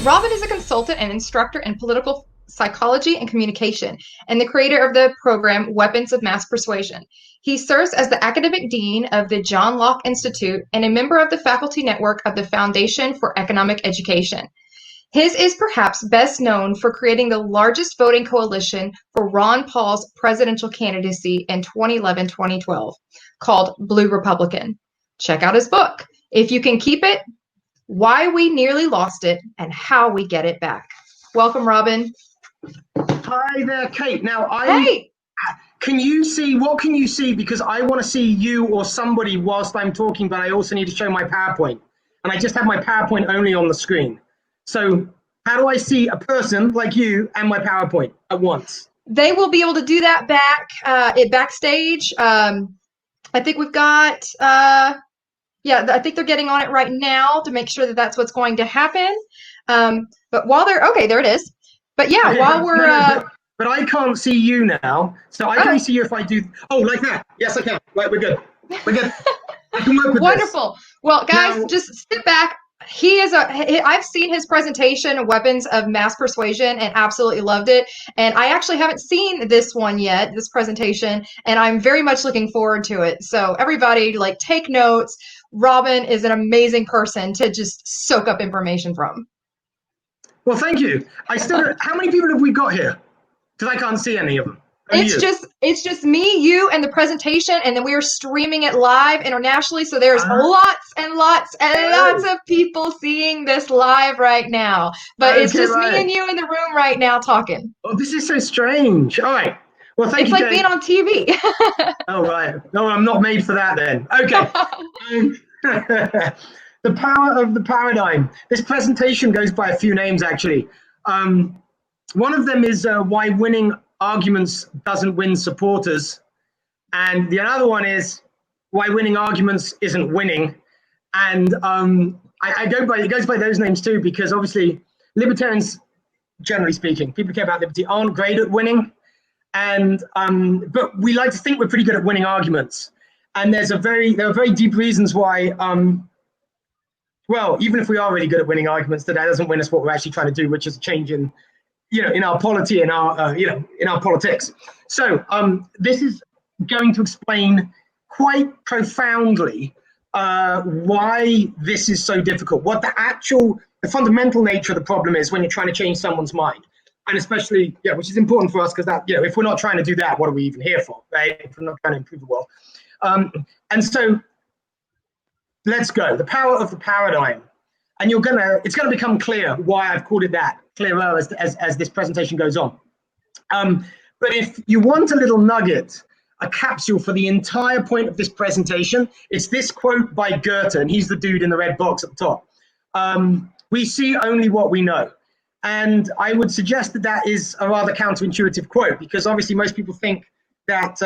Robin is a consultant and instructor in political psychology and communication, and the creator of the program Weapons of Mass Persuasion. He serves as the academic dean of the John Locke Institute and a member of the faculty network of the Foundation for Economic Education. His is perhaps best known for creating the largest voting coalition for Ron Paul's presidential candidacy in 2011-2012, called Blue Republican. Check out his book, If You Can Keep It, Why We Nearly Lost It, and How We Get It Back. Welcome, Robin. Hi there, Kate. Now, Hey! Can you see, what can you see? Because I want to see you or somebody whilst I'm talking, but I also need to show my PowerPoint. And I just have my PowerPoint only on the screen. So how do I see a person like you and my PowerPoint at once? They will be able to do that backstage. I think we've got, I think they're getting on it right now to make sure that that's what's going to happen. But while they're, okay, there it is. But yeah, Okay, while we're... But I can't see you now, so I can only see you if I do, oh, like that. Yes, I can. Right, we're good. We're good. I can work with Wonderful. this. Well, guys, Now, just sit back. I've seen his presentation, Weapons of Mass Persuasion, and absolutely loved it. And I actually haven't seen this one yet, this presentation, and I'm very much looking forward to it. So everybody, like, take notes. Robin is an amazing person to just soak up information from. well, thank you. How many people have we got here? Because I can't see any of them. It's just me, you, and the presentation, and then we are streaming it live internationally. So there's lots and lots and lots of people seeing this live right now. But it's just me and you in the room right now talking. Oh, this is so strange. All right. Well, thank you. It's like being on TV. Oh, right. No, I'm not made for that then. Okay. The power of the paradigm. This presentation goes by a few names, actually. One of them is why winning arguments doesn't win supporters. And the other one is why winning arguments isn't winning. And it goes by those names too, because obviously libertarians, generally speaking, people who care about liberty aren't great at winning. And but we like to think we're pretty good at winning arguments. And there are very deep reasons why, well, even if we are really good at winning arguments, that doesn't win us what we're actually trying to do, which is a change in, in our polity, in our politics. So this is going to explain quite profoundly why this is so difficult, what the fundamental nature of the problem is when you're trying to change someone's mind. And especially, which is important for us because that, if we're not trying to do that, what are we even here for, right? If we're not trying to improve the world. And so let's go. The power of the paradigm. And it's gonna become clear why I've called it that, clearer as this presentation goes on. But if you want a little nugget, a capsule for the entire point of this presentation, it's this quote by Goethe, and he's the dude in the red box at the top. We see only what we know. And I would suggest that is a rather counterintuitive quote, because obviously most people think that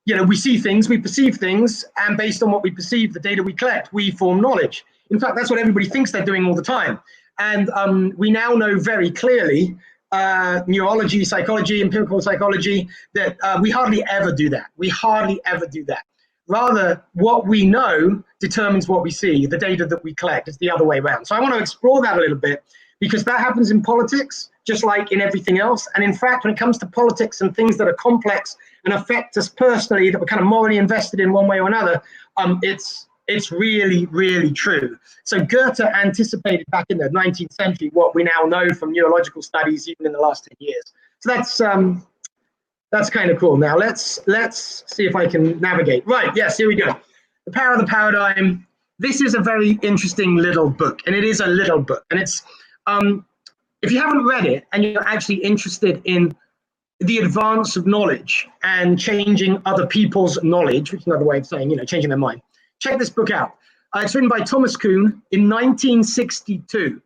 we see things, we perceive things, and based on what we perceive, the data we collect, we form knowledge. In fact, that's what everybody thinks they're doing all the time. And we now know very clearly, neurology, psychology, empirical psychology, that we hardly ever do that. We hardly ever do that. Rather, what we know determines what we see. The data that we collect is the other way around. So I want to explore that a little bit, because that happens in politics, just like in everything else. And in fact, when it comes to politics and things that are complex and affect us personally, that we're kind of morally invested in one way or another, it's really, really true. So Goethe anticipated back in the 19th century what we now know from neurological studies, even in the last 10 years. So that's kind of cool. Now let's see if I can navigate. Right, yes, here we go. The Power of the Paradigm. This is a very interesting little book, and it is a little book. And it's, if you haven't read it and you're actually interested in the advance of knowledge and changing other people's knowledge, which is another way of saying, changing their mind, check this book out. It's written by Thomas Kuhn in 1962.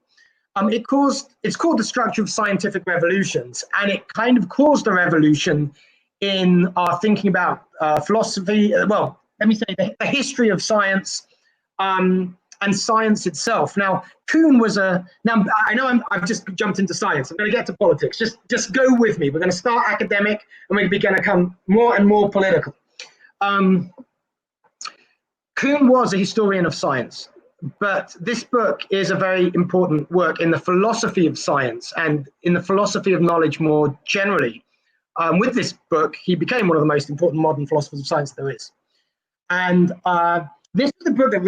It's called The Structure of Scientific Revolutions, and it kind of caused a revolution in our thinking about philosophy. Well, let me say the history of science and science itself. Now, Kuhn was now I know I've just jumped into science. I'm going to get to politics. Just go with me. We're going to start academic, and we're going to become more and more political. Kuhn was a historian of science, but this book is a very important work in the philosophy of science and in the philosophy of knowledge more generally. With this book, he became one of the most important modern philosophers of science there is. And this is the book that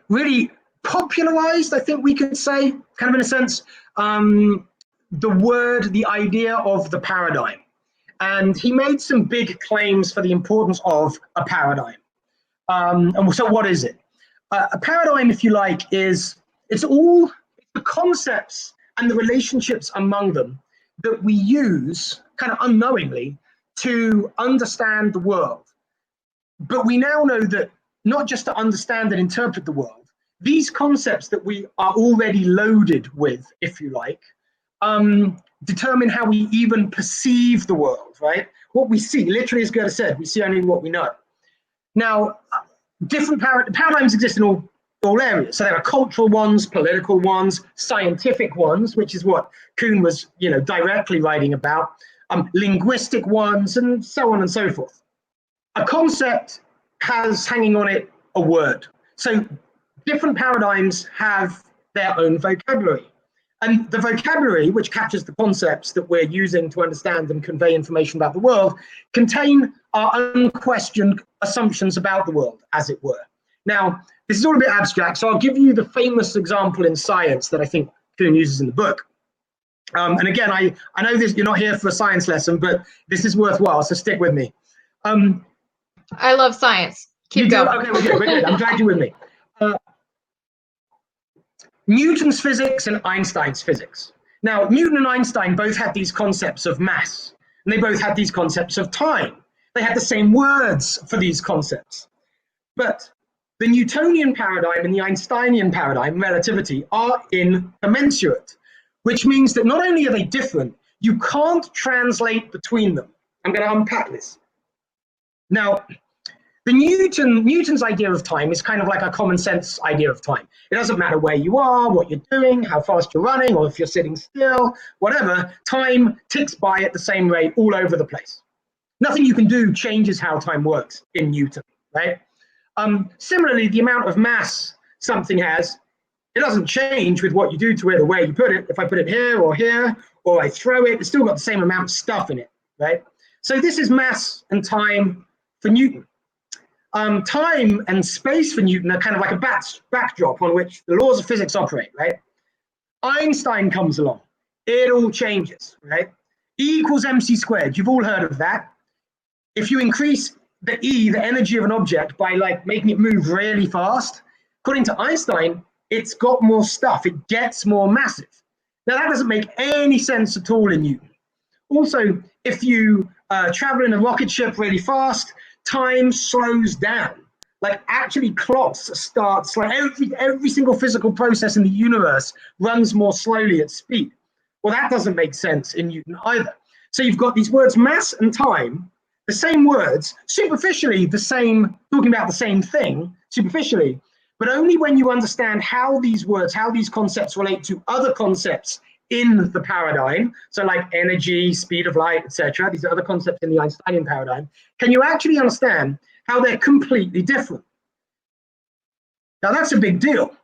really popularized, I think we could say, kind of in a sense, the idea of the paradigm. And he made some big claims for the importance of a paradigm. And so what is it? A paradigm, if you like, it's all the concepts and the relationships among them that we use kind of unknowingly to understand the world. But we now know that not just to understand and interpret the world, these concepts that we are already loaded with, if you like, determine how we even perceive the world, right? What we see, literally, as Goethe said, we see only what we know. Now, different paradigms exist in all areas. So there are cultural ones, political ones, scientific ones, which is what Kuhn was, directly writing about, linguistic ones, and so on and so forth. A concept has hanging on it a word. So different paradigms have their own vocabulary. And the vocabulary, which captures the concepts that we're using to understand and convey information about the world, contain our unquestioned assumptions about the world, as it were. Now, this is all a bit abstract, so I'll give you the famous example in science that I think Kuhn uses in the book. And again, I know this, you're not here for a science lesson, but this is worthwhile, so stick with me. I love science. Keep going. Okay, we're good. I'm glad you're with me. Newton's physics and Einstein's physics. Now, Newton and Einstein both had these concepts of mass, and they both had these concepts of time. They had the same words for these concepts. But the Newtonian paradigm and the Einsteinian paradigm, relativity, are incommensurate, which means that not only are they different, you can't translate between them. I'm going to unpack this. Now, Newton's idea of time is kind of like a common sense idea of time. It doesn't matter where you are, what you're doing, how fast you're running, or if you're sitting still, whatever, time ticks by at the same rate all over the place. Nothing you can do changes how time works in Newton, right? Similarly, the amount of mass something has, it doesn't change with what you do to it or where you put it. If I put it here, or I throw it, it's still got the same amount of stuff in it, right? So this is mass and time for Newton. Time and space for Newton are kind of like a backdrop on which the laws of physics operate, right? Einstein comes along, it all changes, right? E equals mc squared, you've all heard of that. If you increase the E, the energy of an object, by like making it move really fast, according to Einstein, it's got more stuff, it gets more massive. Now that doesn't make any sense at all in Newton. Also, if you travel in a rocket ship really fast, time slows down. Like actually clocks start slow. Every single physical process in the universe runs more slowly at speed. Well, that doesn't make sense in Newton either. So you've got these words mass and time, the same words, superficially the same, talking about the same thing, superficially, but only when you understand how these words, how these concepts relate to other concepts in the paradigm, so like energy, speed of light, etc. These are other concepts in the Einsteinian paradigm. Can you actually understand how they're completely different? Now that's a big deal.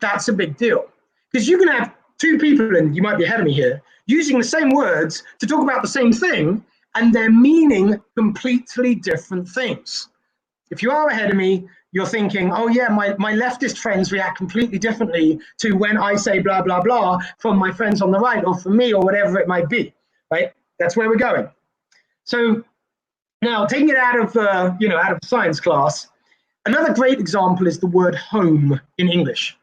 That's a big deal. Because you can have two people, and you might be ahead of me here, using the same words to talk about the same thing, and they're meaning completely different things. If you are ahead of me, you're thinking, oh yeah, my leftist friends react completely differently to when I say blah, blah, blah from my friends on the right, or from me, or whatever it might be, right? That's where we're going. So now taking it out of, out of science class, another great example is the word home in English.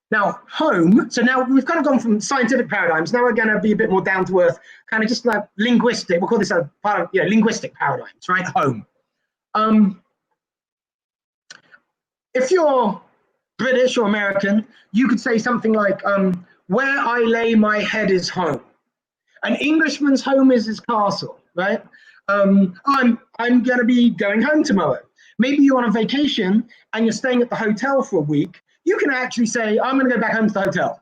Now, home, so now we've kind of gone from scientific paradigms, now we're going to be a bit more down to earth, kind of just like linguistic, we'll call this a part of, linguistic paradigms, right? Home. If you're British or American, you could say something like, where I lay my head is home. An Englishman's home is his castle, right? I'm going to be going home tomorrow. Maybe you're on a vacation and you're staying at the hotel for a week. You can actually say, I'm going to go back home to the hotel,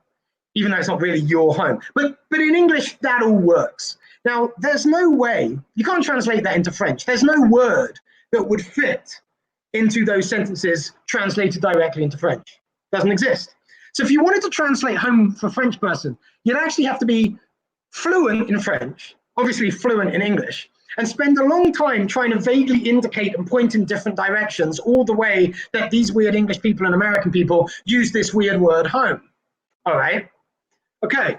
even though it's not really your home. But in English, that all works. Now, there's no way, you can't translate that into French. There's no word that would fit into those sentences translated directly into French. Doesn't exist. So if you wanted to translate home for a French person, you'd actually have to be fluent in French, obviously fluent in English, and spend a long time trying to vaguely indicate and point in different directions all the way that these weird English people and American people use this weird word home. All right. Okay.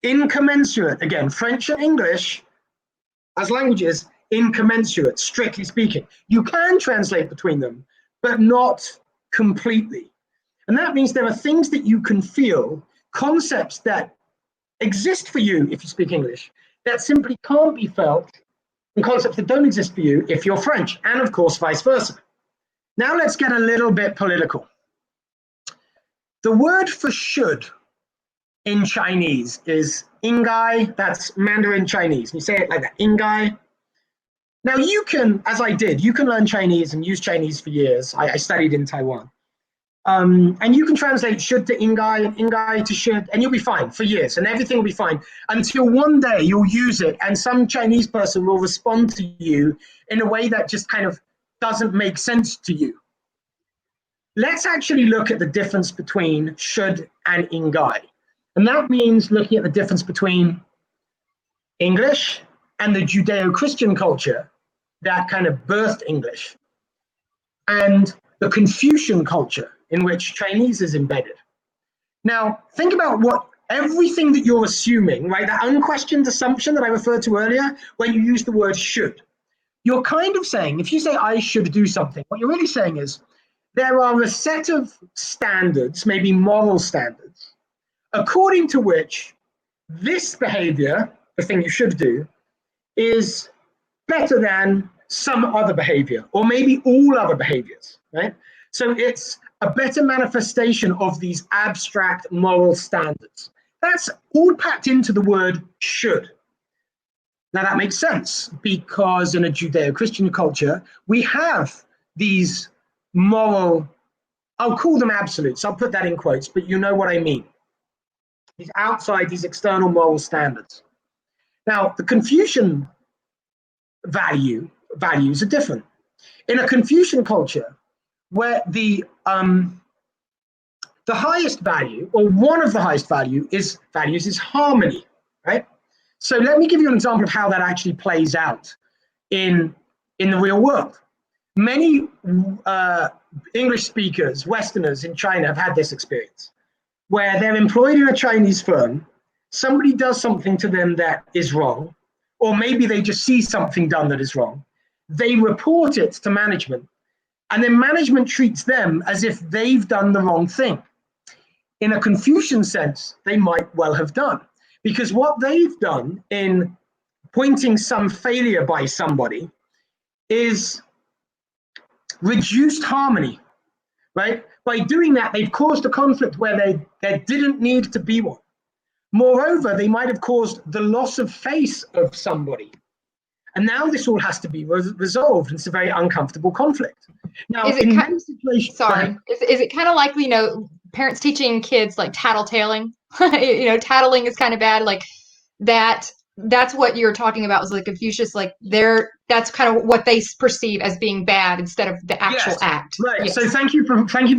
Incommensurate. Again, French and English as languages, incommensurate, strictly speaking. You can translate between them, but not completely. And that means there are things that you can feel, concepts that exist for you if you speak English, that simply can't be felt, and concepts that don't exist for you if you're French, and of course, vice versa. Now let's get a little bit political. The word for should in Chinese is ingai. That's Mandarin Chinese. You say it like that, ingai. Now you can, as I did, you can learn Chinese and use Chinese for years. I studied in Taiwan. And you can translate should to ingai and ingai to should, and you'll be fine for years, and everything will be fine until one day you'll use it and some Chinese person will respond to you in a way that just kind of doesn't make sense to you. Let's actually look at the difference between should and ingai. And that means looking at the difference between English and the Judeo-Christian culture that kind of birthed English, and the Confucian culture in which Chinese is embedded. Now, think about what everything that you're assuming, right? That unquestioned assumption that I referred to earlier when you use the word should. You're kind of saying, if you say I should do something, what you're really saying is there are a set of standards, maybe moral standards, according to which this behavior, the thing you should do, is better than some other behavior, or maybe all other behaviors, right? So it's a better manifestation of these abstract moral standards. That's all packed into the word should. Now that makes sense because in a Judeo-Christian culture, we have these moral, I'll call them absolutes, I'll put that in quotes, but you know what I mean. These outside, these external moral standards. Now, the Confucian values are different. In a Confucian culture, where the highest value, or one of the highest values is harmony, right? So let me give you an example of how that actually plays out in the real world. Many English speakers, Westerners in China have had this experience, where they're employed in a Chinese firm, somebody does something to them that is wrong, or maybe they just see something done that is wrong. They report it to management, and then management treats them as if they've done the wrong thing. In a Confucian sense, they might well have done, because what they've done in pointing some failure by somebody is reduced harmony, right? By doing that, they've caused a conflict where there didn't need to be one. Moreover, they might have caused the loss of face of somebody. And now this all has to be resolved. It's a very uncomfortable conflict. Now, is it kind of like, parents teaching kids like tattletaling? Tattling is kind of bad. Like that's what you're talking about, was like Confucius, like that's kind of what they perceive as being bad instead of the actual act. Right. Yes. So thank you for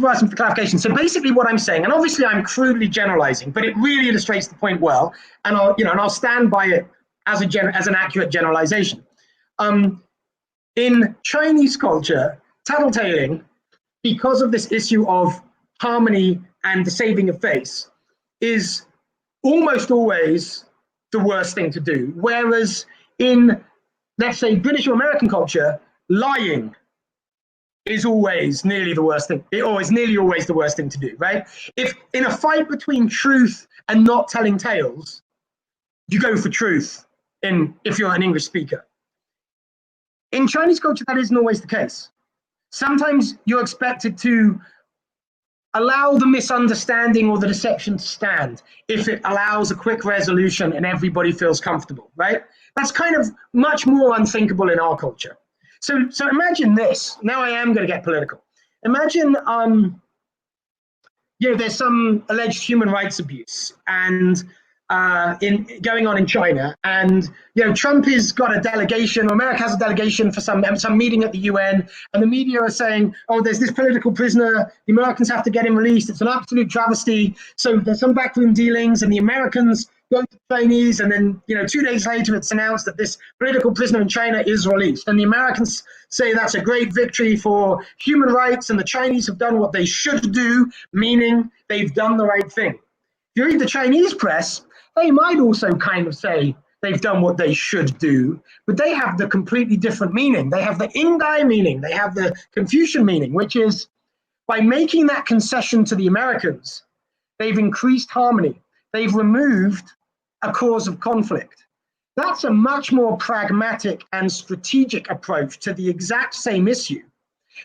asking for clarification. So basically what I'm saying, and obviously I'm crudely generalizing, but it really illustrates the point well, and I'll stand by it as an accurate generalization. In Chinese culture, tattletaling, because of this issue of harmony and the saving of face, is almost always the worst thing to do. Whereas in, let's say, British or American culture, lying is always nearly the worst thing, or is nearly always the worst thing to do, right? If in a fight between truth and not telling tales, you go for truth if you're an English speaker. In Chinese culture, that isn't always the case. Sometimes you're expected to allow the misunderstanding or the deception to stand if it allows a quick resolution and everybody feels comfortable, right? That's kind of much more unthinkable in our culture. So imagine this. Now I am going to get political. Imagine, there's some alleged human rights abuse, and going on in China, and Trump has got a delegation, or America has a delegation for some meeting at the UN, and the media are saying, oh, there's this political prisoner, the Americans have to get him released, it's an absolute travesty. So there's some backroom dealings, and the Americans go to the Chinese, and then 2 days later it's announced that this political prisoner in China is released, and the Americans say that's a great victory for human rights, and the Chinese have done what they should do, meaning they've done the right thing. If you read the Chinese press, they might also kind of say they've done what they should do, but they have the completely different meaning. They have the Indai meaning, they have the Confucian meaning, which is by making that concession to the Americans, they've increased harmony. They've removed a cause of conflict. That's a much more pragmatic and strategic approach to the exact same issue.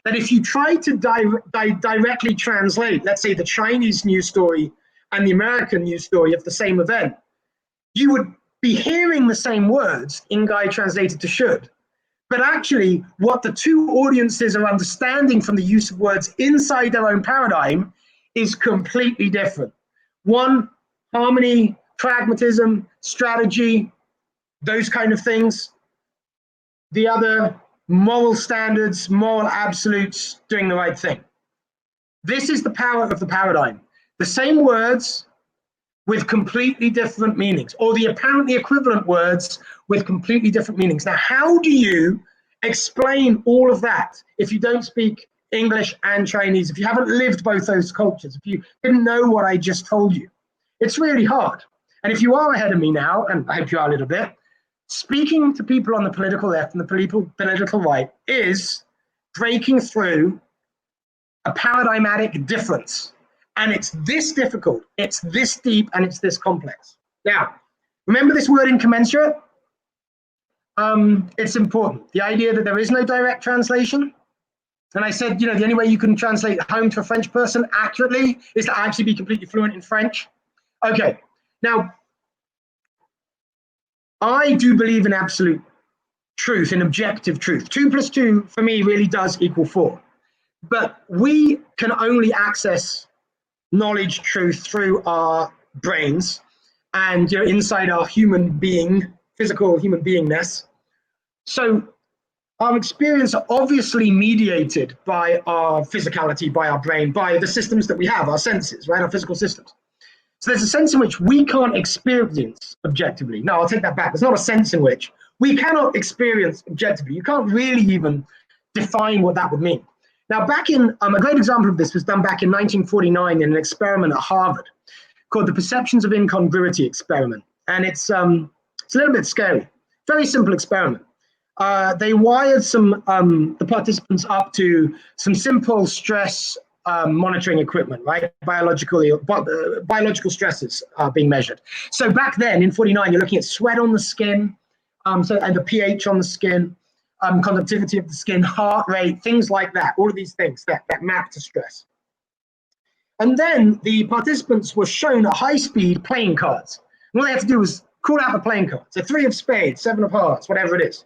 That if you try to directly translate, let's say, the Chinese news story and the American news story of the same event, you would be hearing the same words, Ingai translated to should, but actually what the two audiences are understanding from the use of words inside their own paradigm is completely different. One, harmony, pragmatism, strategy, those kind of things. The other, moral standards, moral absolutes, doing the right thing. This is the power of the paradigm. The same words with completely different meanings, or the apparently equivalent words with completely different meanings. Now, how do you explain all of that if you don't speak English and Chinese, if you haven't lived both those cultures, if you didn't know what I just told you? It's really hard. And if you are ahead of me now, and I hope you are a little bit, speaking to people on the political left and the political right is breaking through a paradigmatic difference. And it's this difficult, it's this deep, and it's this complex. Now, remember this word incommensurate? It's important. The idea that there is no direct translation. And I said, the only way you can translate home to a French person accurately is to actually be completely fluent in French. Okay, now, I do believe in absolute truth, in objective truth. 2 + 2 for me really does equal 4. But we can only access knowledge, truth through our brains and inside our human being, physical human beingness. So our experience are obviously mediated by our physicality, by our brain, by the systems that we have, our senses, right? Our physical systems. So there's a sense in which we can't experience objectively. No, I'll take that back. There's not a sense in which we cannot experience objectively. You can't really even define what that would mean. Now, back in, a great example of this was done back in 1949 in an experiment at Harvard called the Perceptions of Incongruity experiment. And it's a little bit scary. Very simple experiment. They wired the participants up to some simple stress monitoring equipment, right? Biological stresses are being measured. So back then in 49, you're looking at sweat on the skin, and the pH on the skin, conductivity of the skin, heart rate, things like that, all of these things that map to stress. And then the participants were shown at high speed playing cards. And all they had to do was call out the playing cards. So 3 of spades, 7 of hearts, whatever it is.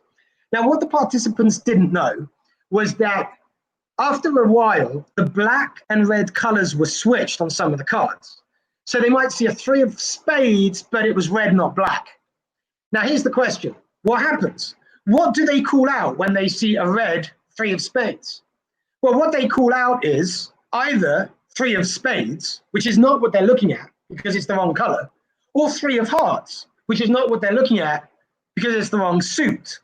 Now, what the participants didn't know was that after a while, the black and red colors were switched on some of the cards. So they might see a 3 of spades, but it was red, not black. Now, here's the question. What happens? What do they call out when they see a red 3 of spades? Well, what they call out is either 3 of spades, which is not what they're looking at because it's the wrong color, or 3 of hearts, which is not what they're looking at because it's the wrong suit.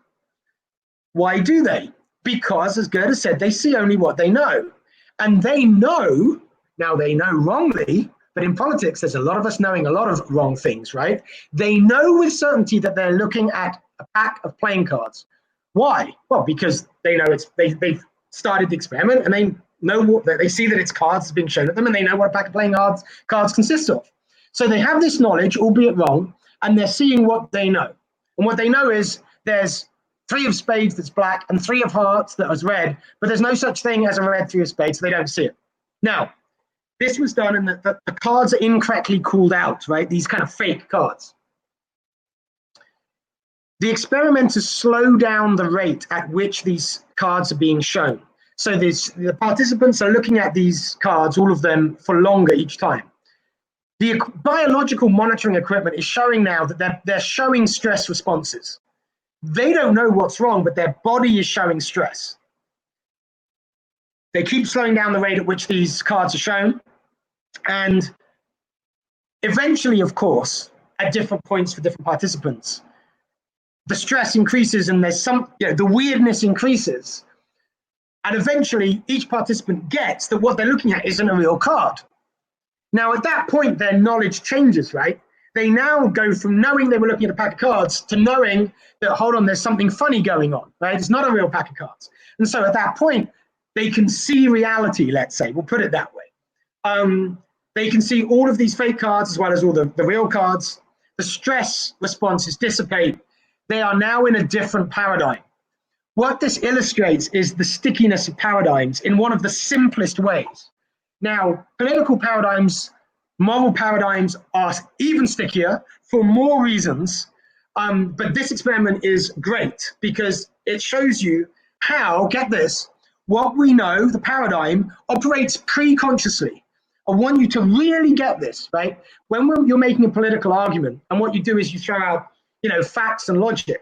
Why do they? Because, as Goethe said, they see only what they know. And they know, now they know wrongly, but in politics, there's a lot of us knowing a lot of wrong things, right? They know with certainty that they're looking at a pack of playing cards. Why? Well, because they know they've started the experiment and they know what they see that it's cards being shown at them, and they know what a pack of playing cards consists of. So they have this knowledge, albeit wrong, and they're seeing what they know. And what they know is there's 3 of spades that's black and 3 of hearts that is red, but there's no such thing as a red 3 of spades, so they don't see it. Now, this was done and the cards are incorrectly called out, right? These kind of fake cards. The experimenters slow down the rate at which these cards are being shown. So the participants are looking at these cards, all of them, for longer each time. The biological monitoring equipment is showing now that they're showing stress responses. They don't know what's wrong, but their body is showing stress. They keep slowing down the rate at which these cards are shown. And eventually, of course, at different points for different participants, the stress increases and there's the weirdness increases. And eventually, each participant gets that what they're looking at isn't a real card. Now, at that point, their knowledge changes, right? They now go from knowing they were looking at a pack of cards to knowing that, hold on, there's something funny going on, right? It's not a real pack of cards. And so at that point, they can see reality, let's say, we'll put it that way. They can see all of these fake cards as well as all the real cards. The stress responses dissipate. They are now in a different paradigm. What this illustrates is the stickiness of paradigms in one of the simplest ways. Now, political paradigms, moral paradigms are even stickier for more reasons, but this experiment is great because it shows you how, get this, what we know, the paradigm, operates pre-consciously. I want you to really get this, right? When you're making a political argument, and what you do is you throw out, facts and logic.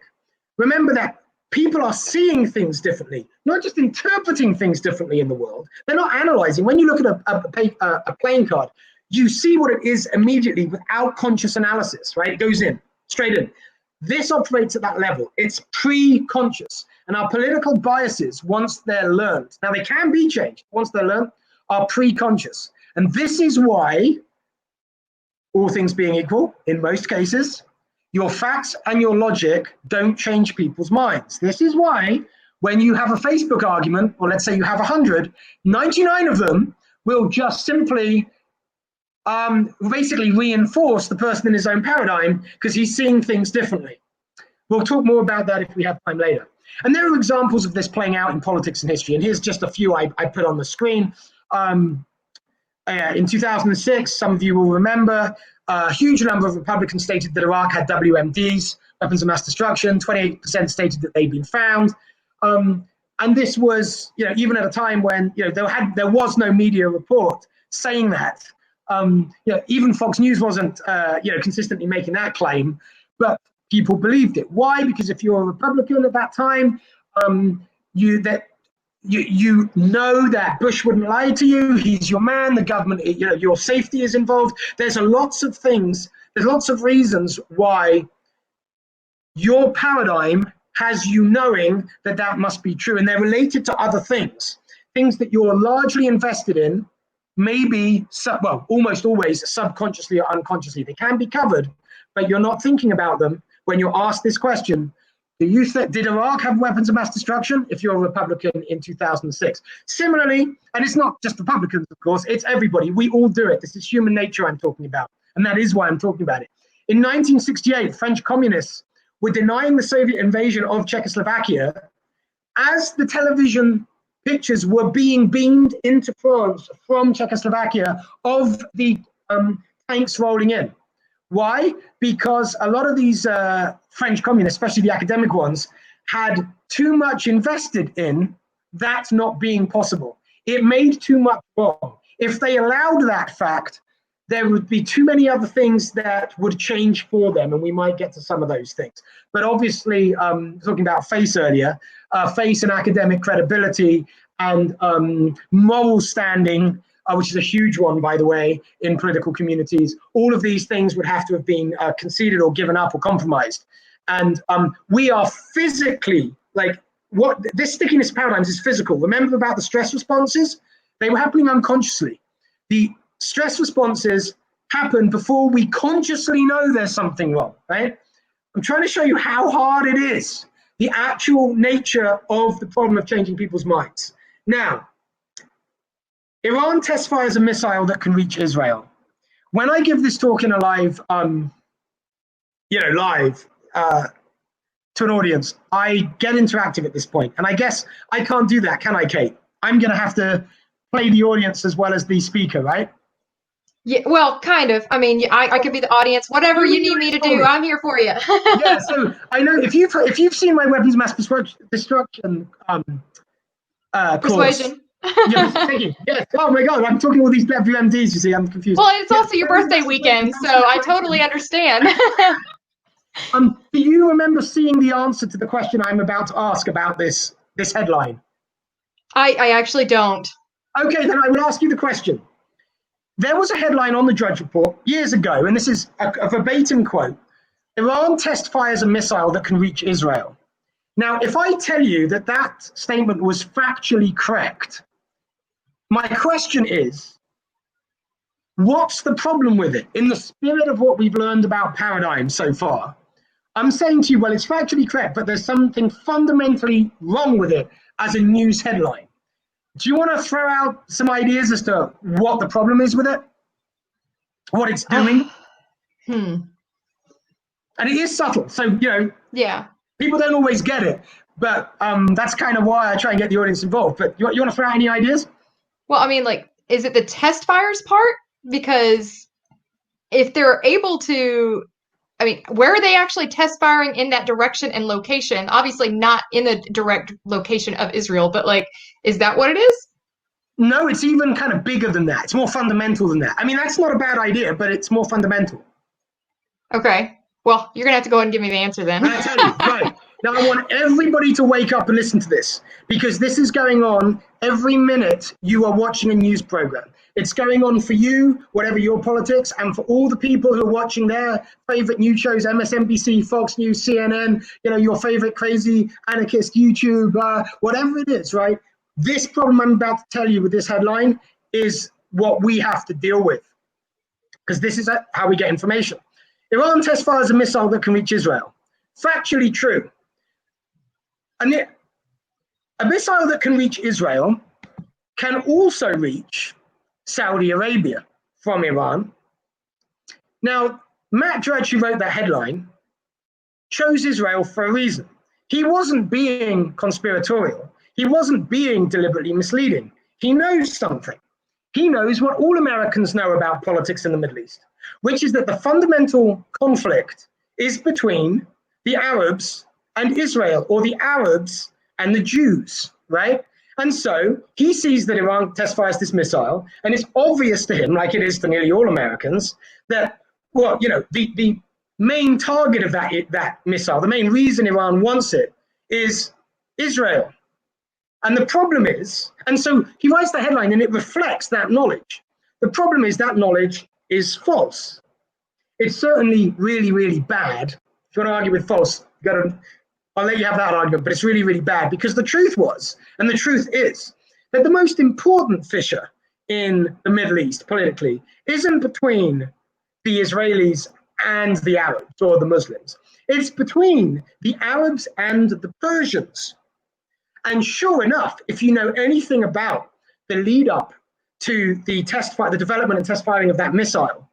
Remember that people are seeing things differently, not just interpreting things differently in the world. They're not analyzing. When you look at a playing card, you see what it is immediately without conscious analysis, right? It goes in, straight in. This operates at that level. It's pre-conscious. And our political biases, once they're learned, now they can be changed, once they're learned, are pre-conscious. And this is why, all things being equal, in most cases, your facts and your logic don't change people's minds. This is why when you have a Facebook argument, or let's say you have 100, 99 of them will just simply basically reinforce the person in his own paradigm because he's seeing things differently. We'll talk more about that if we have time later. And there are examples of this playing out in politics and history. And here's just a few I put on the screen. In 2006, some of you will remember, a huge number of Republicans stated that Iraq had WMDs, weapons of mass destruction. 28% stated that they'd been found. And this was, even at a time when, there was no media report saying that. Even Fox News wasn't, consistently making that claim, but people believed it. Why? Because if you're a Republican at that time, you know that Bush wouldn't lie to you. He's your man. The government, your safety is involved. There's lots of things. There's lots of reasons why your paradigm has you knowing that that must be true, and they're related to other things that you're largely invested in. Maybe, almost always subconsciously or unconsciously. They can be covered, but you're not thinking about them when you're asked this question. Did Iraq have weapons of mass destruction? If you're a Republican in 2006. Similarly, and it's not just Republicans, of course, it's everybody. We all do it. This is human nature I'm talking about, and that is why I'm talking about it. In 1968, French communists were denying the Soviet invasion of Czechoslovakia as the television pictures were being beamed into France from Czechoslovakia of the tanks rolling in. Why? Because a lot of these French communists, especially the academic ones, had too much invested in that not being possible. It made too much wrong. If they allowed that fact, there would be too many other things that would change for them, and we might get to some of those things. But obviously, talking about face earlier, face and academic credibility and moral standing, which is a huge one, by the way, in political communities. All of these things would have to have been conceded or given up or compromised. And we are physically, this stickiness of paradigms is physical. Remember about the stress responses? They were happening unconsciously. The stress responses happen before we consciously know there's something wrong, right? I'm trying to show you how hard it is, the actual nature of the problem of changing people's minds. Now, Iran test fires a missile that can reach Israel. When I give this talk in a live, to an audience, I get interactive at this point. And I guess I can't do that, can I, Kate? I'm going to have to play the audience as well as the speaker, right? Yeah, well, kind of. I mean, I could be the audience. Whatever you need me to do, I'm here for you. Yeah, so I know if you've seen my weapons mass destruction Persuasion. Yeah, thank you. Yes. Oh my God, I'm talking all these WMDs. You see, I'm confused. Well, it's Yes, also your very birthday much the way weekend, to so answer the I totally question. understand. Do you remember seeing the answer to the question I'm about to ask about this headline? I actually don't. Okay, then I will ask you the question. There was a headline on the Drudge Report years ago, and this is a verbatim quote. Iran test fires a missile that can reach Israel. Now, if I tell you that that statement was factually correct, my question is, what's the problem with it? In the spirit of what we've learned about paradigms so far, I'm saying to you, well, it's factually correct, but there's something fundamentally wrong with it as a news headline. Do you want to throw out some ideas as to what the problem is with it? What it's doing? Hmm. And it is subtle. So, Yeah. people don't always get it. But that's kind of why I try and get the audience involved. But you want to throw out any ideas? Well, I mean, like, is it the test fires part? Because if they're able to, I mean, where are they actually test firing in that direction and location? Obviously, not in the direct location of Israel, but like, is that what it is? No, it's even kind of bigger than that. It's more fundamental than that. I mean, that's not a bad idea, but it's more fundamental. Okay. Well, you're gonna have to go ahead and give me the answer then. And I tell you, right, now I want everybody to wake up and listen to this, because this is going on every minute you are watching a news program. It's going on for you, whatever your politics, and for all the people who are watching their favorite news shows, MSNBC, Fox News, CNN, your favorite crazy anarchist YouTube, whatever it is, right? This problem I'm about to tell you with this headline is what we have to deal with, because this is how we get information. Iran test fires a missile that can reach Israel. Factually true. And a missile that can reach Israel can also reach Saudi Arabia from Iran. Now, Matt Drudge, who wrote that headline, chose Israel for a reason. He wasn't being conspiratorial. He wasn't being deliberately misleading. He knows something. He knows what all Americans know about politics in the Middle East, which is that the fundamental conflict is between the Arabs and Israel, or the Arabs and the Jews, right? And so he sees that Iran test fires this missile, and it's obvious to him, like it is to nearly all Americans, that, well, the main target of that missile, the main reason Iran wants it, is Israel. And the problem is, and so he writes the headline and it reflects that knowledge. The problem is that knowledge is false. It's certainly really, really bad. If you want to argue with false, I'll let you have that argument, but it's really, really bad, because the truth was, and the truth is, that the most important fissure in the Middle East politically isn't between the Israelis and the Arabs or the Muslims. It's between the Arabs and the Persians. And sure enough, if you know anything about the lead up to the development and test firing of that missile,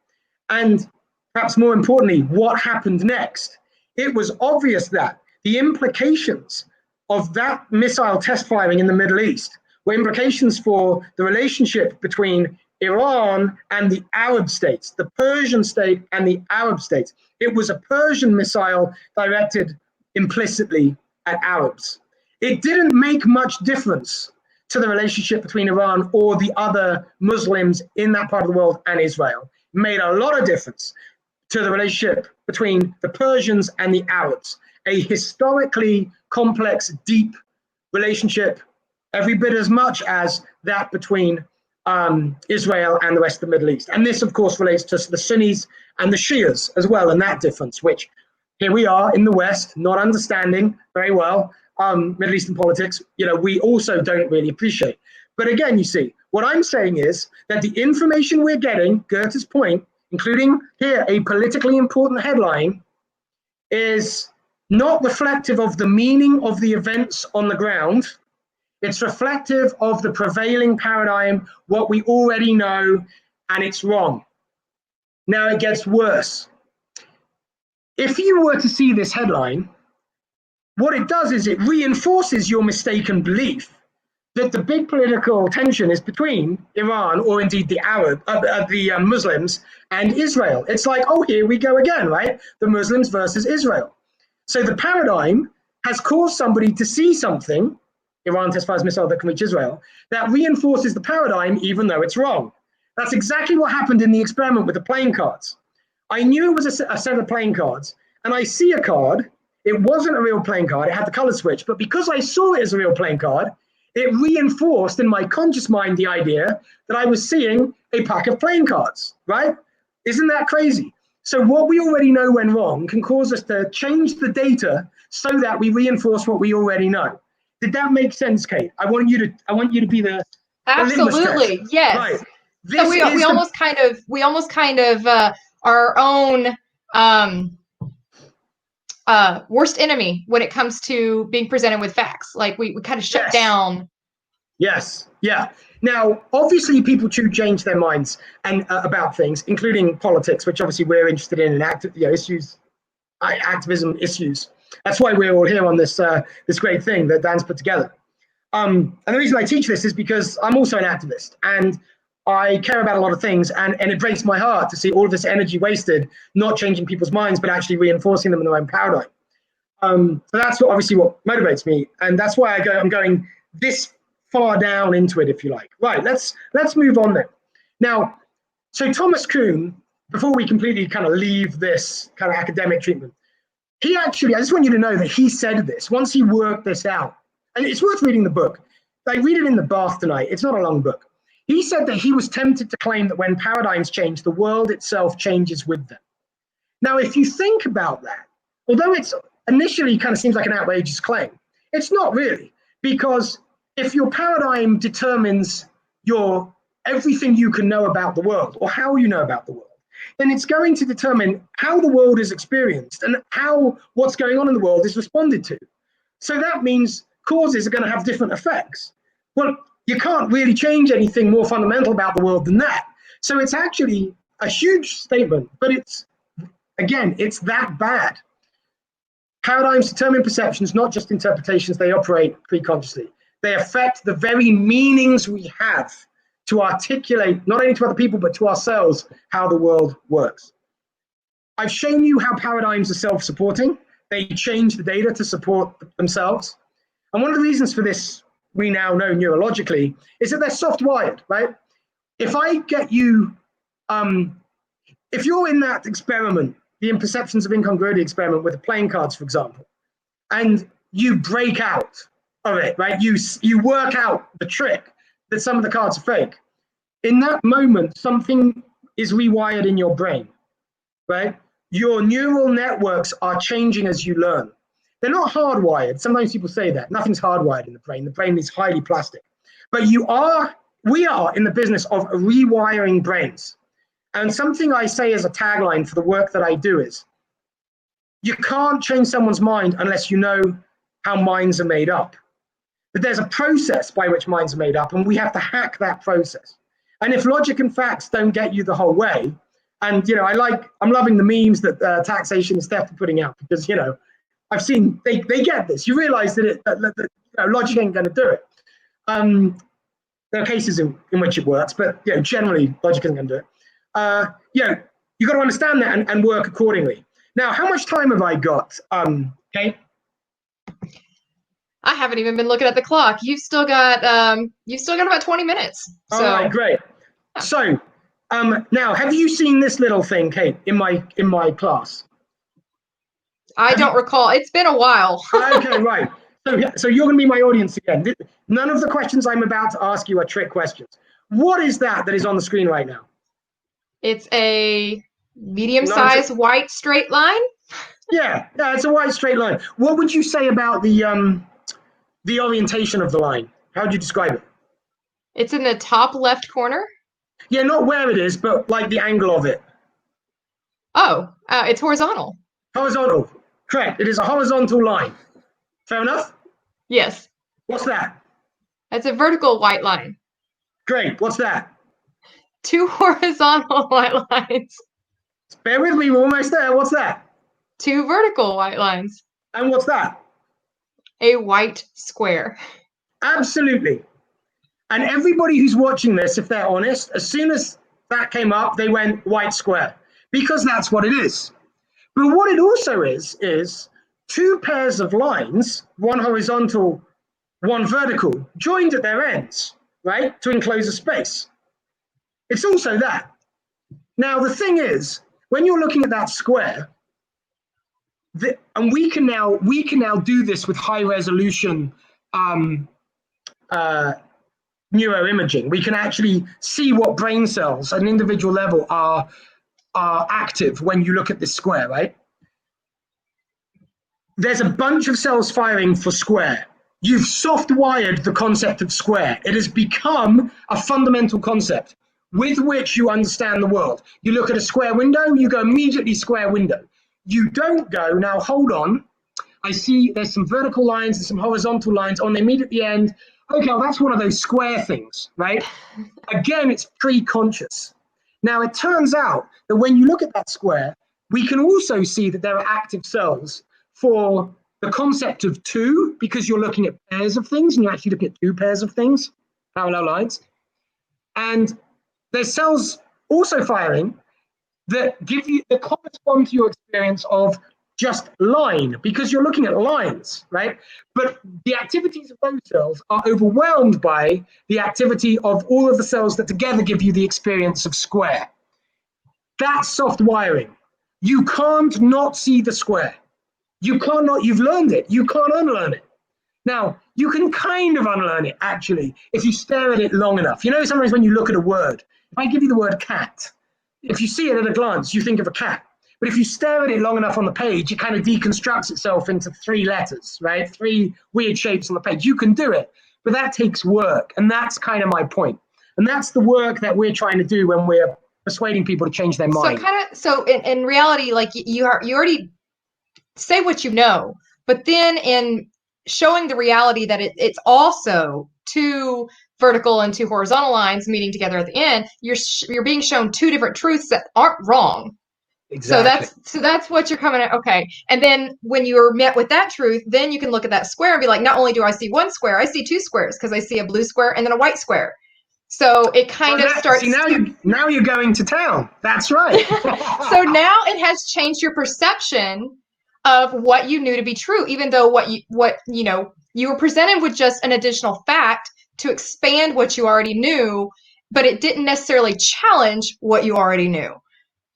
and perhaps more importantly, what happened next, it was obvious that the implications of that missile test firing in the Middle East were implications for the relationship between Iran and the Arab states, the Persian state and the Arab states. It was a Persian missile directed implicitly at Arabs. It didn't make much difference to the relationship between Iran or the other Muslims in that part of the world and Israel. It made a lot of difference to the relationship between the Persians and the Arabs, a historically complex, deep relationship, every bit as much as that between Israel and the rest of the Middle East. And this, of course, relates to the Sunnis and the Shias as well, and that difference, which here we are in the West, not understanding very well Middle Eastern politics, we also don't really appreciate. But again, you see, what I'm saying is that the information we're getting, Goethe's point, including here a politically important headline, is not reflective of the meaning of the events on the ground. It's reflective of the prevailing paradigm, what we already know, and it's wrong. Now it gets worse. If you were to see this headline, what it does is it reinforces your mistaken belief that the big political tension is between Iran, or indeed the Muslims, and Israel. It's like, oh, here we go again, right? The Muslims versus Israel. So the paradigm has caused somebody to see something, Iran test fires missile that can reach Israel, that reinforces the paradigm even though it's wrong. That's exactly what happened in the experiment with the playing cards. I knew it was a set of playing cards, and I see a card. It wasn't a real playing card. It had the color switch. But because I saw it as a real playing card, it reinforced in my conscious mind the idea that I was seeing a pack of playing cards, right? Isn't that crazy? So what we already know went wrong can cause us to change the data so that we reinforce what we already know. Did that make sense, Kate? I want you to be the Absolutely, yes. Right. So we almost kind of our own worst enemy when it comes to being presented with facts. Like we kind of shut down. Yes. Yeah. Now, obviously, people change their minds and about things, including politics, which obviously we're interested in issues, activism issues. That's why we're all here on this this great thing that Dan's put together. And the reason I teach this is because I'm also an activist, and I care about a lot of things, and it breaks my heart to see all of this energy wasted, not changing people's minds, but actually reinforcing them in their own paradigm. So that's obviously what motivates me, and that's why I'm going this far down into it, if you like. Right, let's move on then. Now, so Thomas Kuhn, before we completely kind of leave this kind of academic treatment, he actually, I just want you to know that he said this, once he worked this out, and it's worth reading the book. Like, read it in the bath tonight. It's not a long book. He said that he was tempted to claim that when paradigms change, the world itself changes with them. Now, if you think about that, although it's initially kind of seems like an outrageous claim, it's not really, because if your paradigm determines your everything you can know about the world or how you know about the world, then it's going to determine how the world is experienced and how what's going on in the world is responded to. So that means causes are going to have different effects. Well, you can't really change anything more fundamental about the world than that. So it's actually a huge statement, but it's that bad. Paradigms determine perceptions, not just interpretations. They operate pre-consciously. They affect the very meanings we have to articulate, not only to other people, but to ourselves, how the world works. I've shown you how paradigms are self-supporting. They change the data to support themselves. And one of the reasons for this, we now know neurologically, is that they're soft-wired, right? If I get you, if you're in that experiment, the imperceptions of incongruity experiment with the playing cards, for example, and you break out of it, right? You work out the trick that some of the cards are fake. In that moment, something is rewired in your brain, right? Your neural networks are changing as you learn. They're not hardwired. Sometimes people say that. Nothing's hardwired in the brain. The brain is highly plastic. But we are in the business of rewiring brains. And something I say as a tagline for the work that I do is, you can't change someone's mind unless you know how minds are made up. But there's a process by which minds are made up, and we have to hack that process. And if logic and facts don't get you the whole way, and I'm loving the memes that taxation and Steph are putting out, because I've seen they get this. You realize that logic ain't going to do it. There are cases in which it works, but generally logic isn't going to do it. You've got to understand that and work accordingly. Now, how much time have I got, Kate? I haven't even been looking at the clock. You've still got about 20 minutes. So. All right, great. So now, have you seen this little thing, Kate, in my class? I don't recall. It's been a while. Okay, right. So you're going to be my audience again. None of the questions I'm about to ask you are trick questions. What is that is on the screen right now? It's a medium-sized white straight line. Yeah, it's a white straight line. What would you say about the orientation of the line? How would you describe it? It's in the top left corner. Yeah, not where it is, but like the angle of it. Oh, it's horizontal. Horizontal, correct. It is a horizontal line. Fair enough? Yes. What's that? That's a vertical white line. Great, what's that? 2 horizontal white lines. Bear with me, we're almost there. What's that? 2 vertical white lines. And what's that? A white square. Absolutely. And everybody who's watching this, if they're honest, as soon as that came up, they went white square, because that's what it is. But what it also is 2 pairs of lines, one horizontal one vertical, joined at their ends, right, to enclose a space. It's also that. Now, the thing is, when you're looking at that square, and we can now do this with high resolution neuroimaging. We can actually see what brain cells at an individual level are active when you look at this square, right? There's a bunch of cells firing for square. You've soft wired the concept of square. It has become a fundamental concept with which you understand the world. You look at a square window, you go immediately square window. You don't go, now hold on, I see there's some vertical lines and some horizontal lines on the immediate end. Okay, well, that's one of those square things, right? Again, it's pre-conscious. Now, it turns out that when you look at that square, we can also see that there are active cells for the concept of two, because you're looking at pairs of things, and you're actually looking at two pairs of things, parallel lines. And there's cells also firing that correspond to your experience of just line, because you're looking at lines, right? But the activities of those cells are overwhelmed by the activity of all of the cells that together give you the experience of square. That's soft wiring. You can't not see the square. You can't not, you've learned it. You can't unlearn it. Now, you can kind of unlearn it, actually, if you stare at it long enough. You know, sometimes when you look at a word, if I give you the word cat, if you see it at a glance, you think of a cat. But if you stare at it long enough on the page, it kind of deconstructs itself into 3 letters, right? 3 weird shapes on the page. You can do it, but that takes work. And that's kind of my point. And that's the work that we're trying to do when we're persuading people to change their mind. So in reality, like you already say what you know, but then in showing the reality that it's also 2 vertical and 2 horizontal lines meeting together at the end, you're being shown 2 different truths that aren't wrong. Exactly. So that's what you're coming at. Okay. And then when you're met with that truth, then you can look at that square and be like, not only do I see 1 square, I see 2 squares, because I see a blue square and then a white square. So it kind of starts. See, now you're going to town. That's right. So now it has changed your perception of what you knew to be true, even though what you were presented with just an additional fact to expand what you already knew, but it didn't necessarily challenge what you already knew.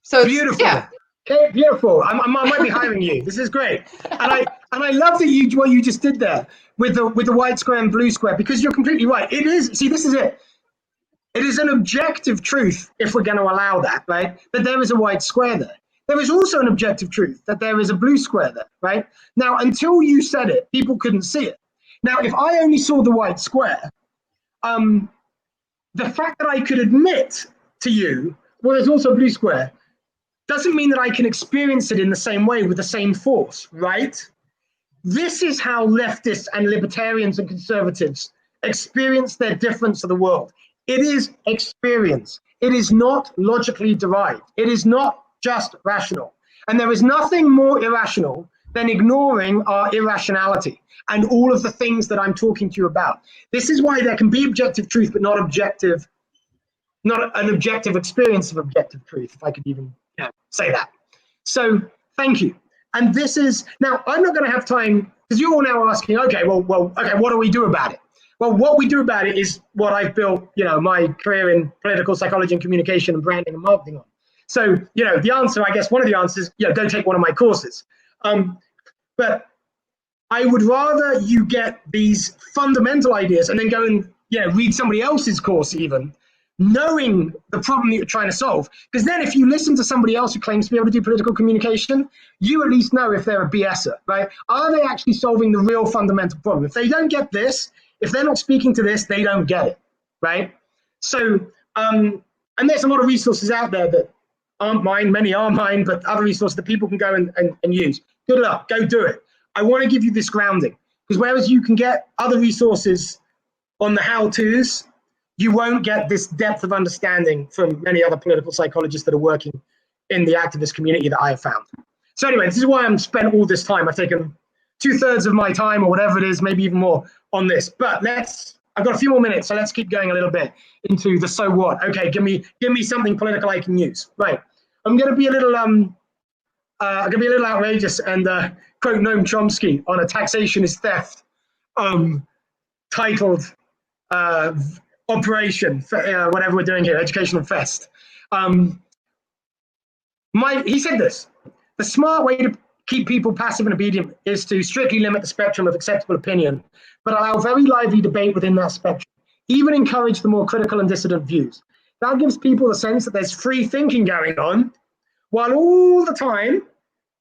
So beautiful. Yeah. Okay, beautiful. I might be hiring you. This is great, and I love that what you just did there with the white square and blue square, because you're completely right. It is. See, this is it. It is an objective truth, if we're going to allow that, right? That there is a white square there. There is also an objective truth that there is a blue square there, right? Now, until you said it, people couldn't see it. Now, if I only saw the white square, the fact that I could admit to you, well, there's also a blue square, doesn't mean that I can experience it in the same way with the same force, right? This is how leftists and libertarians and conservatives experience their difference of the world. It is experience. It is not logically derived. It is not just rational. And there is nothing more irrational than ignoring our irrationality and all of the things that I'm talking to you about. This is why there can be objective truth, but not an objective experience of objective truth, if I could even say that. So thank you. And this is, now I'm not going to have time, because you're all now asking, okay, what do we do about it? Well, what we do about it is what I've built, my career in political psychology and communication and branding and marketing on. So, the answer, I guess, one of the answers, go take one of my courses. But I would rather you get these fundamental ideas and then go and, read somebody else's course even, knowing the problem that you're trying to solve. Because then if you listen to somebody else who claims to be able to do political communication, you at least know if they're a BSer, right? Are they actually solving the real fundamental problem? If they don't get this, if they're not speaking to this, they don't get it, right? So, and there's a lot of resources out there that aren't mine, many are mine, but other resources that people can go and use. Good luck, go do it. I want to give you this grounding, because whereas you can get other resources on the how-tos, you won't get this depth of understanding from many other political psychologists that are working in the activist community that I have found. So anyway, this is why I'm spent all this time. I've taken 2/3 of my time, or whatever it is, maybe even more, on this. But I've got a few more minutes, so let's keep going a little bit into the so what. Okay, give me something political I can use. Right, I'm going to be a little outrageous and quote Noam Chomsky on a taxation is theft titled operation, whatever we're doing here, educational fest. He said this: the smart way to keep people passive and obedient is to strictly limit the spectrum of acceptable opinion, but allow very lively debate within that spectrum, even encourage the more critical and dissident views. That gives people a sense that there's free thinking going on, while all the time,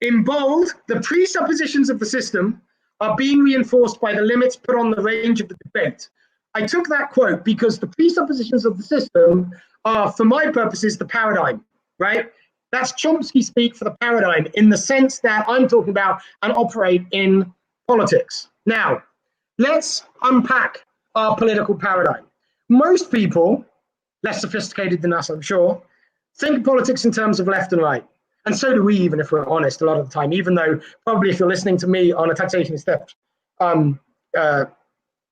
in bold, the presuppositions of the system are being reinforced by the limits put on the range of the debate. I took that quote because the presuppositions of the system are, for my purposes, the paradigm, right? That's Chomsky speak for the paradigm in the sense that I'm talking about and operate in politics. Now, let's unpack our political paradigm. Most people, less sophisticated than us, I'm sure, think politics in terms of left and right. And so do we, even if we're honest, a lot of the time, even though probably if you're listening to me on a taxation step, I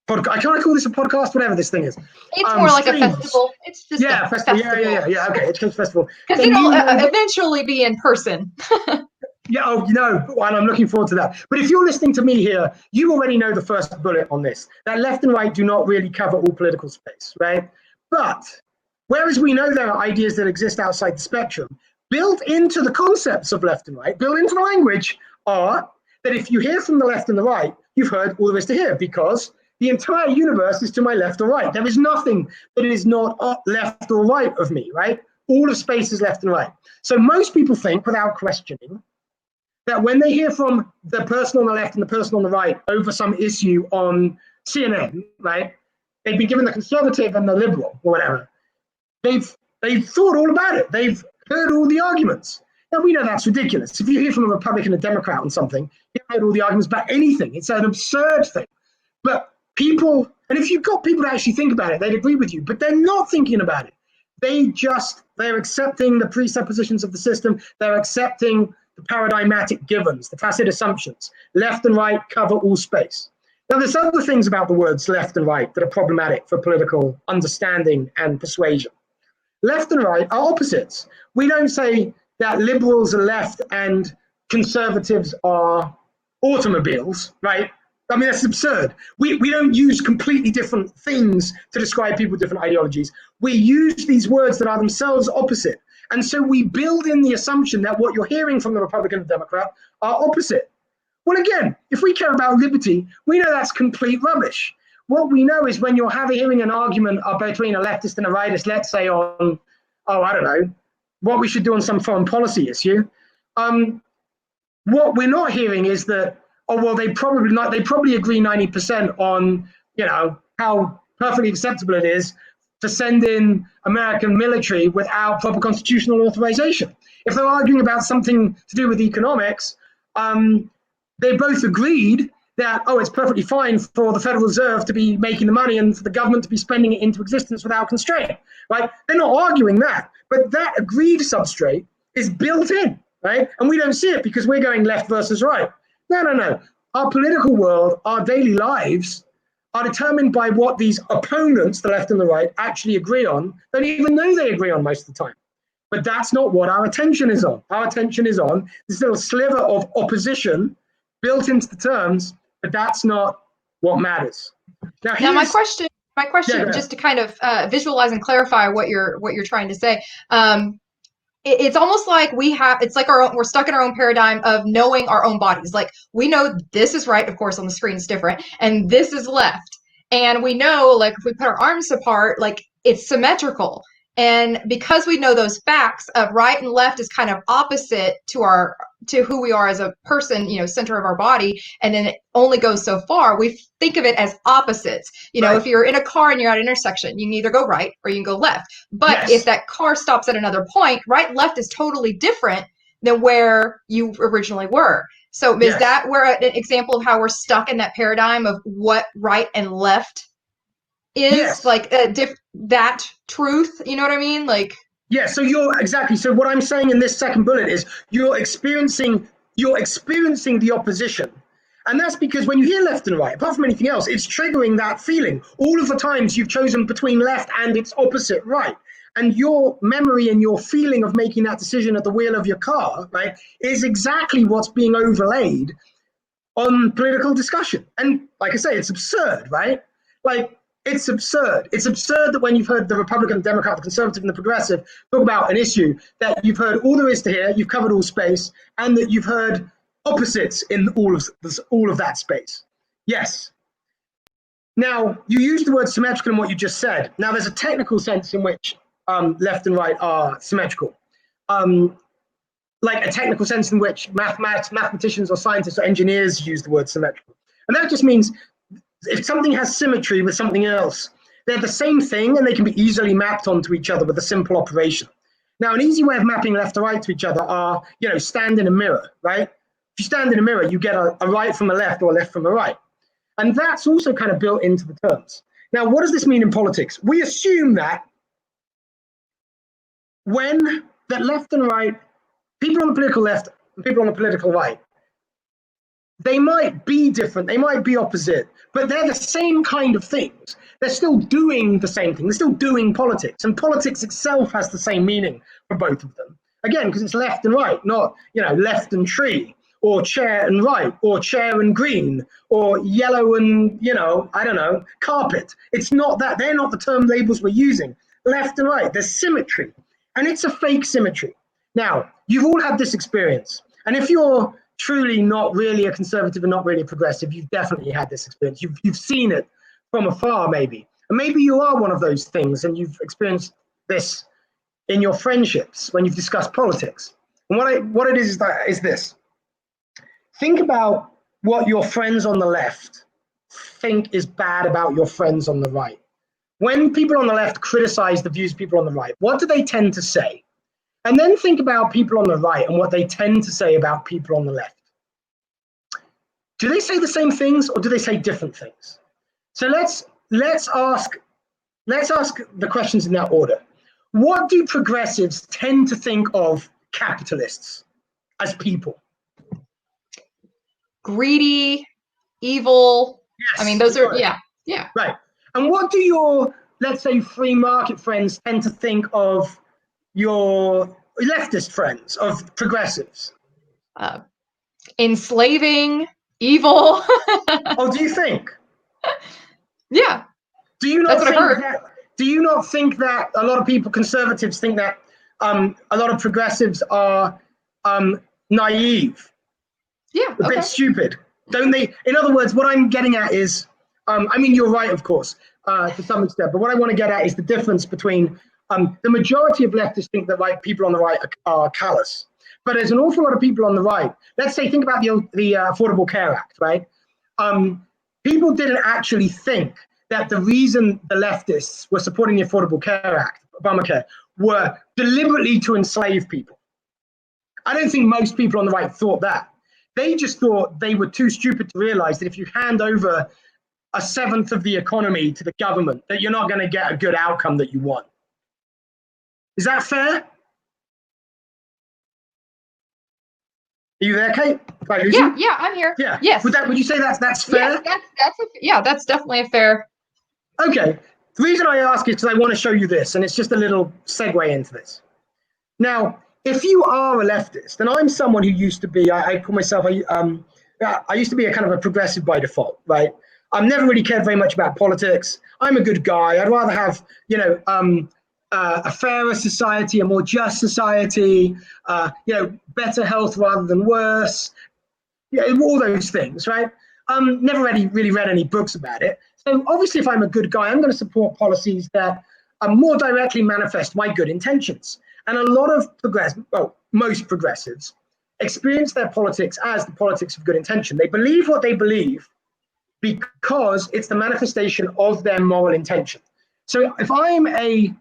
can't call this a podcast, whatever this thing is. It's more like streams. A festival. It's just a festival. Yeah. Okay, it's a festival. Because it'll eventually be in person. Yeah, and I'm looking forward to that. But if you're listening to me here, you already know the first bullet on this, that left and right do not really cover all political space, right? But whereas we know there are ideas that exist outside the spectrum, built into the concepts of left and right, built into the language, are that if you hear from the left and the right, you've heard all there is to hear, because the entire universe is to my left or right. There is nothing that is not left or right of me, right? All of space is left and right. So most people think, without questioning, that when they hear from the person on the left and the person on the right over some issue on CNN, right, they've been given the conservative and the liberal or whatever. They've thought all about it. They've heard all the arguments. Now, we know that's ridiculous. If you hear from a Republican, a Democrat on something, you've heard all the arguments about anything. It's an absurd thing. But people, and if you've got people to actually think about it, they'd agree with you, but they're not thinking about it. They're accepting the presuppositions of the system. They're accepting the paradigmatic givens, the tacit assumptions. Left and right cover all space. Now, there's other things about the words left and right that are problematic for political understanding and persuasion. Left and right are opposites. We don't say that liberals are left and conservatives are automobiles, right? I mean, that's absurd. We don't use completely different things to describe people with different ideologies. We use these words that are themselves opposite. And so we build in the assumption that what you're hearing from the Republican and Democrat are opposite. Well, again, if we care about liberty, we know that's complete rubbish. What we know is when you're hearing an argument between a leftist and a rightist, let's say on, I don't know, what we should do on some foreign policy issue, what we're not hearing is that, they probably agree 90% on, how perfectly acceptable it is to send in American military without proper constitutional authorization. If they're arguing about something to do with economics, they both agreed that, it's perfectly fine for the Federal Reserve to be making the money and for the government to be spending it into existence without constraint, right? They're not arguing that, but that agreed substrate is built in, right? And we don't see it because we're going left versus right. No. Our political world, our daily lives are determined by what these opponents, the left and the right, actually agree on. Don't even know they agree on most of the time. But that's not what our attention is on. Our attention is on this little sliver of opposition built into the terms, but that's not what matters. Now my question, just to kind of visualize and clarify what you're trying to say. It's almost like it's like we're stuck in our own paradigm of knowing our own bodies. Like, we know this is right, of course, on the screen it's different, and this is left. And we know, like, if we put our arms apart, like, it's symmetrical. And because we know those facts of right and left is kind of opposite to who we are as a person, center of our body, and then it only goes so far, we think of it as opposites. Right. If you're in a car and you're at an intersection, you can either go right or you can go left. But if that car stops at another point, right, left is totally different than where you originally were. So is that where an example of how we're stuck in that paradigm of what right and left is, like that truth, you know what I mean? Like, so so what I'm saying in this second bullet is you're experiencing the opposition. And that's because when you hear left and right, apart from anything else, it's triggering that feeling. All of the times you've chosen between left and its opposite, right? And your memory and your feeling of making that decision at the wheel of your car, right, is exactly what's being overlaid on political discussion. And like I say, it's absurd, right? Like, it's absurd. It's absurd that when you've heard the Republican, the Democrat, the Conservative, and the Progressive talk about an issue, that you've heard all there is to hear, you've covered all space, and that you've heard opposites in all of that space. Yes. Now, you used the word symmetrical in what you just said. Now, there's a technical sense in which left and right are symmetrical. Like a technical sense in which mathematicians or scientists or engineers use the word symmetrical. And that just means if something has symmetry with something else, they're the same thing and they can be easily mapped onto each other with a simple operation. Now, an easy way of mapping left to right to each other are, stand in a mirror, right? If you stand in a mirror, you get a right from a left or a left from a right. And that's also kind of built into the terms. Now, what does this mean in politics? We assume that that left and right, people on the political left and people on the political right, they might be different, they might be opposite, but they're the same kind of things. They're still doing the same thing. They're still doing politics, and politics itself has the same meaning for both of them. Again, because it's left and right, not left and tree, or chair and right, or chair and green, or yellow and I don't know, carpet. It's not that. They're not the term labels we're using. Left and right, there's symmetry, and it's a fake symmetry. Now, you've all had this experience, and if you're truly not really a conservative and not really a progressive, you've definitely had this experience. You've seen it from afar, maybe. And maybe you are one of those things and you've experienced this in your friendships when you've discussed politics. And what it is this. Think about what your friends on the left think is bad about your friends on the right. When people on the left criticize the views of people on the right, what do they tend to say? And then think about people on the right and what they tend to say about people on the left. Do they say the same things or do they say different things? So let's ask the questions in that order. What do progressives tend to think of capitalists as people? Greedy, evil. Yes, I mean, those are, yeah. Right. And what do your, let's say, free market friends tend to think of your leftist friends, of progressives? Enslaving, evil. Oh, do you think? Yeah. Do you not think that a lot of people, conservatives, think that a lot of progressives are naive? Yeah. A bit stupid, don't they? In other words, what I'm getting at is, I mean, you're right, of course, to some extent, but what I want to get at is the difference between the majority of leftists think that people on the right are callous. But there's an awful lot of people on the right. Let's say, think about the Affordable Care Act, right? People didn't actually think that the reason the leftists were supporting the Affordable Care Act, Obamacare, were deliberately to enslave people. I don't think most people on the right thought that. They just thought they were too stupid to realize that if you hand over a seventh of the economy to the government, that you're not going to get a good outcome that you want. Is that fair? Are you there, Kate? Yeah, I'm here. Yeah. Yes. Would you say that's fair? Yes, that's definitely a fair. Okay. The reason I ask is because I want to show you this, and it's just a little segue into this. Now, if you are a leftist, and I'm someone who used to be, I call myself, I used to be a kind of a progressive by default, right? I've never really cared very much about politics. I'm a good guy. I'd rather have, a fairer society, a more just society, better health rather than worse. Yeah, all those things, right? Never really read any books about it. So obviously, if I'm a good guy, I'm going to support policies that more directly manifest my good intentions. And a lot of most progressives experience their politics as the politics of good intention. They believe what they believe because it's the manifestation of their moral intention. So if I'm a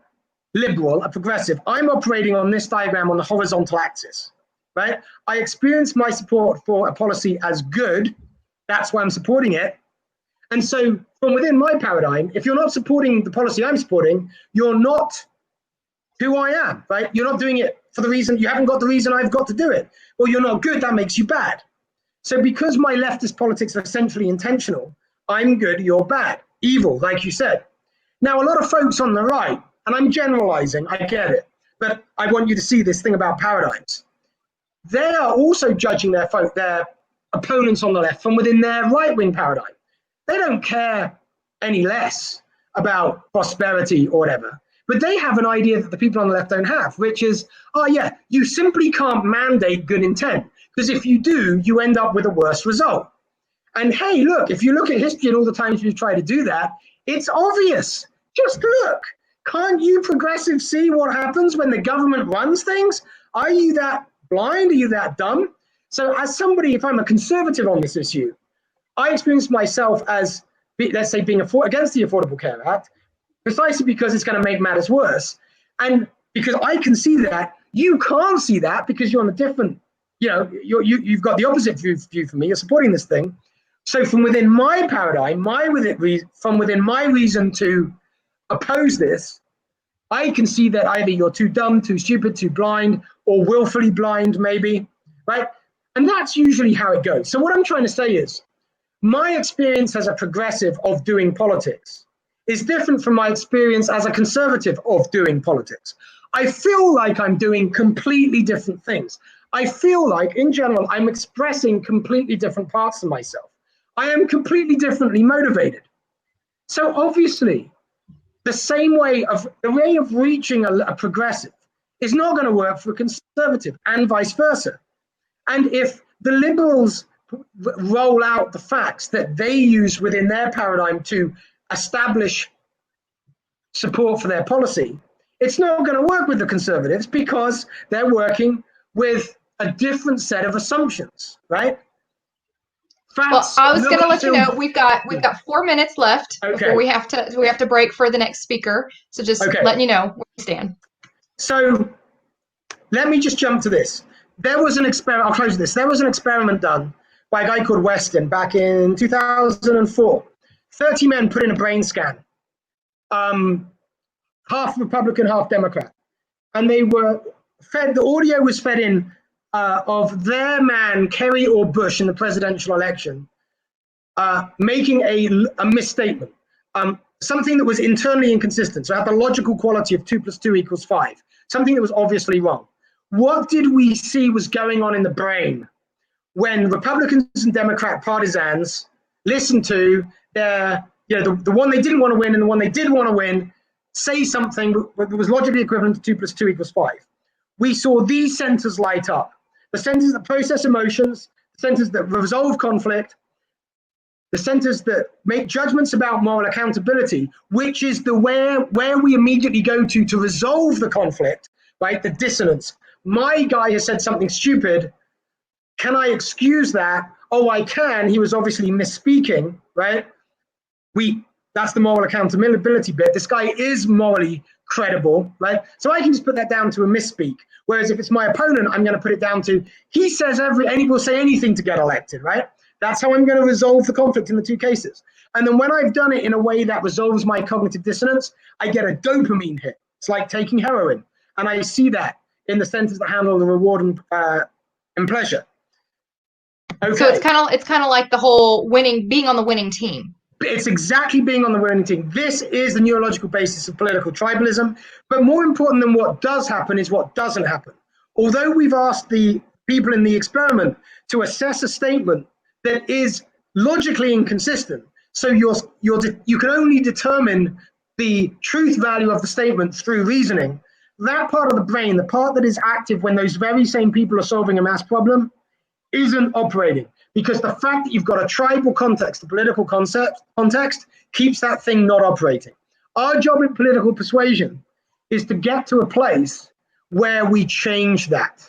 liberal, a progressive, I'm operating on this diagram on the horizontal axis, right? I experience my support for a policy as good. That's why I'm supporting it. And so from within my paradigm, if you're not supporting the policy I'm supporting, you're not who I am, right? You're not doing it for the reason, you haven't got the reason I've got to do it. Or you're not good, that makes you bad. So because my leftist politics are essentially intentional, I'm good, you're bad, evil, like you said. Now, a lot of folks on the right, and I'm generalizing, I get it, but I want you to see this thing about paradigms. They are also judging their opponents on the left from within their right-wing paradigm. They don't care any less about prosperity or whatever. But they have an idea that the people on the left don't have, which is, oh yeah, you simply can't mandate good intent, because if you do, you end up with a worse result. And hey, look, if you look at history and all the times we've tried to do that, it's obvious. Just look. Can't you progressives see what happens when the government runs things? Are you that blind? Are you that dumb? So as somebody, if I'm a conservative on this issue, I experience myself as, let's say, being against the Affordable Care Act, precisely because it's going to make matters worse. And because I can see that, you can't see that because you're on a different, you've got the opposite view from me, you're supporting this thing. So from within my paradigm, from within my reason to oppose this, I can see that either you're too dumb, too stupid, too blind, or willfully blind, maybe, right? And that's usually how it goes. So what I'm trying to say is, my experience as a progressive of doing politics is different from my experience as a conservative of doing politics. I feel like I'm doing completely different things. I feel like, in general, I'm expressing completely different parts of myself. I am completely differently motivated. So obviously, the way of reaching a progressive is not going to work for a conservative, and vice versa. And if the liberals roll out the facts that they use within their paradigm to establish support for their policy, it's not going to work with the conservatives because they're working with a different set of assumptions, right? Well, I was going to let you know we've got 4 minutes left before we have to break for the next speaker. So just letting you know where we stand. So let me just jump to this. There was an experiment. I'll close this. There was an experiment done by a guy called Weston back in 2004. 30 men put in a brain scan, half Republican, half Democrat, and they were fed. The audio was fed in of their man, Kerry or Bush, in the presidential election, making a misstatement, something that was internally inconsistent, so had the logical quality of 2 + 2 = 5, something that was obviously wrong. What did we see was going on in the brain when Republicans and Democrat partisans listened to the one they didn't want to win and the one they did want to win say something that was logically equivalent to 2 + 2 = 5? We saw these centers light up. The centers that process emotions, the centers that resolve conflict, the centers that make judgments about moral accountability, which is where we immediately go to resolve the conflict, right? The dissonance. My guy has said something stupid. Can I excuse that? Oh, I can. He was obviously misspeaking, right? That's the moral accountability bit. This guy is morally credible, right? So I can just put that down to a misspeak. Whereas if it's my opponent, I'm going to put it down to he will say anything to get elected, right? That's how I'm going to resolve the conflict in the two cases. And then when I've done it in a way that resolves my cognitive dissonance, I get a dopamine hit. It's like taking heroin. And I see that in the centers that handle the reward and pleasure. Okay. So it's kind of like the whole being on the winning team. It's exactly being on the winning team. This is the neurological basis of political tribalism. But more important than what does happen is what doesn't happen. Although we've asked the people in the experiment to assess a statement that is logically inconsistent, so you can only determine the truth value of the statement through reasoning, that part of the brain, the part that is active when those very same people are solving a mass problem, isn't operating. Because the fact that you've got a tribal context, a political context, keeps that thing not operating. Our job in political persuasion is to get to a place where we change that.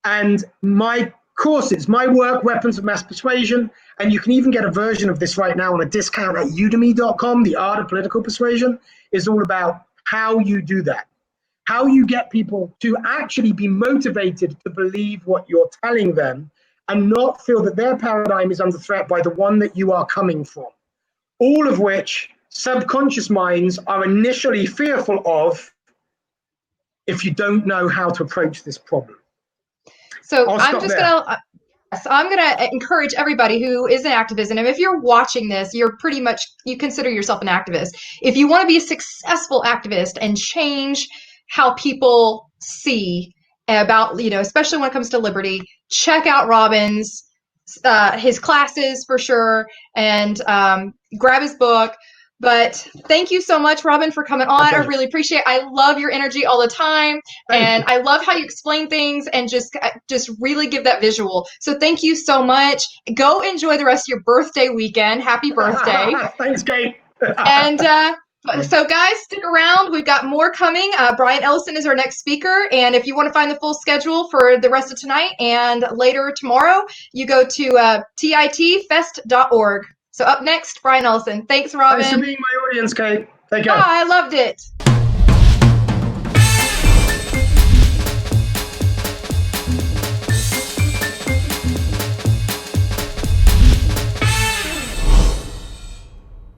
And my courses, my work, Weapons of Mass Persuasion, and you can even get a version of this right now on a discount at udemy.com, The Art of Political Persuasion, is all about how you do that. How you get people to actually be motivated to believe what you're telling them and not feel that their paradigm is under threat by the one that you are coming from. All of which subconscious minds are initially fearful of if you don't know how to approach this problem. So I'm gonna encourage everybody who is in activism. And if you're watching this, you consider yourself an activist. If you want to be a successful activist and change how people see about, especially when it comes to liberty, check out Robin's his classes for sure, and grab his book. But thank you so much, Robin, for coming on. I really appreciate it. I love your energy all the time. And I love how you explain things and just really give that visual. So thank you so much. Go enjoy the rest of your birthday weekend. Happy birthday. Thanks, Kate. And so guys, stick around. We've got more coming. Brian Ellison is our next speaker. And if you want to find the full schedule for the rest of tonight and later tomorrow, you go to titfest.org. So up next, Brian Ellison. Thanks, Robin. Thanks for being my audience, Kate. Take care. I loved it.